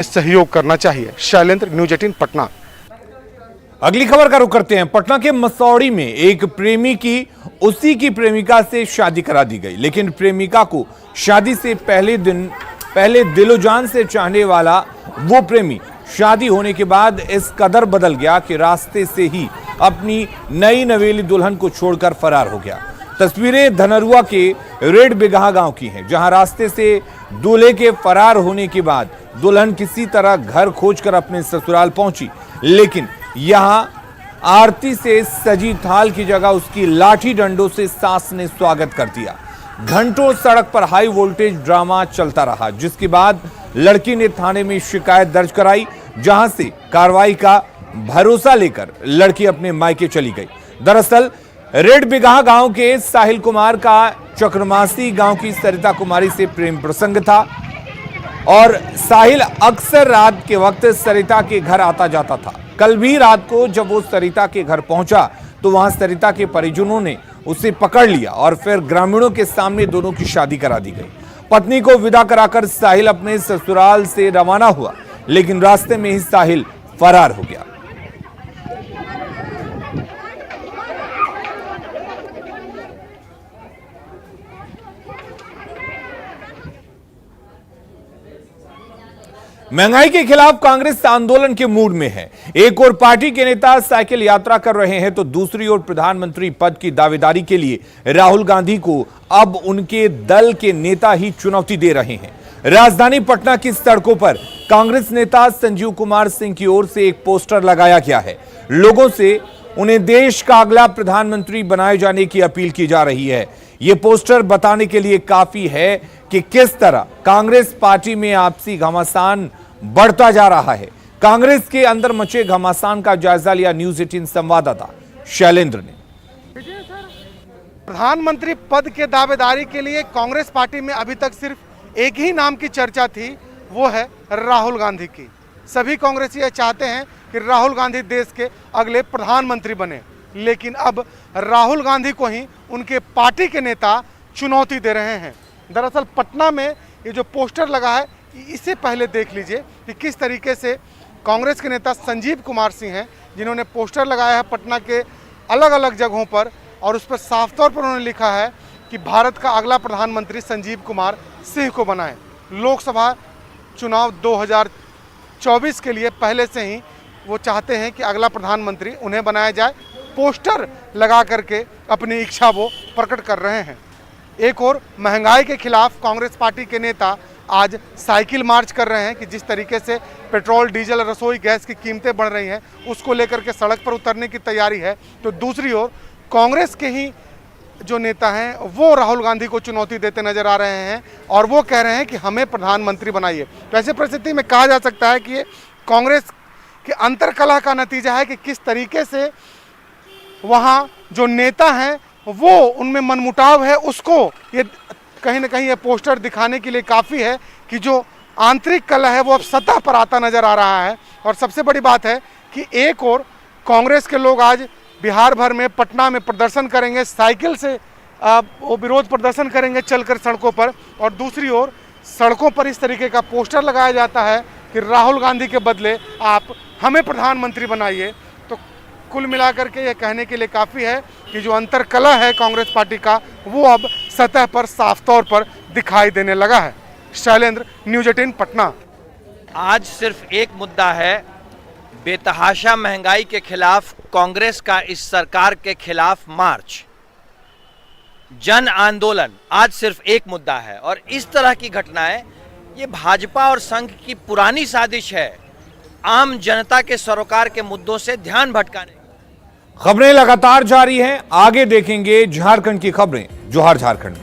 सहयोग करना चाहिए। शैलेंद्र, न्यूज 18 पटना। अगली खबर का रुख करते हैं। पटना के मसौड़ी में एक प्रेमी की उसी की प्रेमिका से शादी करा दी गई, लेकिन प्रेमिका को शादी से पहले दिलोजान से चाहने वाला वो प्रेमी शादी होने के बाद इस कदर बदल गया कि रास्ते से ही अपनी नई नवेली दुल्हन को छोड़कर फरार हो गया। तस्वीरें धनरुआ के रेड बिगहा गांव की हैं, जहां रास्ते से दूल्हे के फरार होने के बाद दुल्हन किसी तरह घर खोजकर अपने ससुराल पहुंची, लेकिन यहां आरती से सजी थाल की जगह उसकी लाठी डंडों से सास ने स्वागत कर दिया। घंटों सड़क पर हाई वोल्टेज ड्रामा चलता रहा, जिसके बाद लड़की ने थाने में शिकायत दर्ज कराई, जहां से कार्रवाई का भरोसा लेकर लड़की अपने मायके चली गई। दरअसल रेड बिगहा गांव के साहिल कुमार का चक्रमासी गांव की सरिता कुमारी से प्रेम प्रसंग था और साहिल अक्सर रात के वक्त सरिता के घर आता जाता था। कल भी रात को जब वो सरिता के घर पहुंचा तो वहां सरिता के परिजनों ने उसे पकड़ लिया और फिर ग्रामीणों के सामने दोनों की शादी करा दी गई। पत्नी को विदा कराकर साहिल अपने ससुराल से रवाना हुआ, लेकिन रास्ते में ही साहिल फरार हो गया। महंगाई के खिलाफ कांग्रेस आंदोलन के मूड में है। एक ओर पार्टी के नेता साइकिल यात्रा कर रहे हैं तो दूसरी ओर प्रधानमंत्री पद की दावेदारी के लिए राहुल गांधी को अब उनके दल के नेता ही चुनौती दे रहे हैं। राजधानी पटना की सड़कों पर कांग्रेस नेता संजीव कुमार सिंह की ओर से एक पोस्टर लगाया गया है। लोगों से उन्हें देश का अगला प्रधानमंत्री बनाए जाने की अपील की जा रही है। यह पोस्टर बताने के लिए काफी है कि किस तरह कांग्रेस पार्टी में आपसी घमासान बढ़ता जा रहा है। कांग्रेस के अंदर मचे घमासान का जायजा लिया न्यूज 18 संवाददाता शैलेंद्र ने। प्रधानमंत्री पद के दावेदारी के लिए कांग्रेस पार्टी में अभी तक सिर्फ एक ही नाम की चर्चा थी, वो है राहुल गांधी की। सभी कांग्रेसी ये चाहते हैं कि राहुल गांधी देश के अगले प्रधानमंत्री बने, लेकिन अब राहुल गांधी को ही उनके पार्टी के नेता चुनौती दे रहे हैं। दरअसल पटना में ये जो पोस्टर लगा है, इससे पहले देख लीजिए कि किस तरीके से कांग्रेस के नेता संजीव कुमार सिंह हैं, जिन्होंने पोस्टर लगाया है पटना के अलग अलग जगहों पर, और उस पर साफ तौर पर उन्होंने लिखा है कि भारत का अगला प्रधानमंत्री संजीव कुमार सिंह को बनाएं। लोकसभा चुनाव 2024 के लिए पहले से ही वो चाहते हैं कि अगला प्रधानमंत्री उन्हें बनाया जाए। पोस्टर लगा करके अपनी इच्छा वो प्रकट कर रहे हैं। एक और महंगाई के खिलाफ कांग्रेस पार्टी के नेता आज साइकिल मार्च कर रहे हैं कि जिस तरीके से पेट्रोल, डीजल, रसोई गैस की कीमतें बढ़ रही हैं, उसको लेकर के सड़क पर उतरने की तैयारी है। तो दूसरी ओर कांग्रेस के ही जो नेता हैं वो राहुल गांधी को चुनौती देते नजर आ रहे हैं और वो कह रहे हैं कि हमें प्रधानमंत्री बनाइए। तो ऐसी परिस्थिति में कहा जा सकता है कि ये कांग्रेस के अंतर्कलह का नतीजा है कि किस तरीके से वहाँ जो नेता हैं वो उनमें मनमुटाव है, उसको ये कहीं ना कहीं ये पोस्टर दिखाने के लिए काफ़ी है कि जो आंतरिक कलह है वो अब सतह पर आता नजर आ रहा है। और सबसे बड़ी बात है कि एक और कांग्रेस के लोग आज बिहार भर में, पटना में प्रदर्शन करेंगे, साइकिल से वो विरोध प्रदर्शन करेंगे चलकर सड़कों पर, और दूसरी ओर सड़कों पर इस तरीके का पोस्टर लगाया जाता है कि राहुल गांधी के बदले आप हमें प्रधानमंत्री बनाइए। तो कुल मिलाकर के ये कहने के लिए काफ़ी है कि जो अंतर्कलह है कांग्रेस पार्टी का वो अब सतह पर साफ तौर पर दिखाई देने लगा है। शैलेंद्र, न्यूज 18 पटना। आज सिर्फ एक मुद्दा है, बेतहाशा महंगाई के खिलाफ कांग्रेस का इस सरकार के खिलाफ मार्च, जन आंदोलन। आज सिर्फ एक मुद्दा है और इस तरह की घटनाएं ये भाजपा और संघ की पुरानी साजिश है, आम जनता के सरोकार के मुद्दों से ध्यान भटकाने। खबरें लगातार जारी हैं, आगे देखेंगे झारखंड की खबरें। जोहार झारखंड।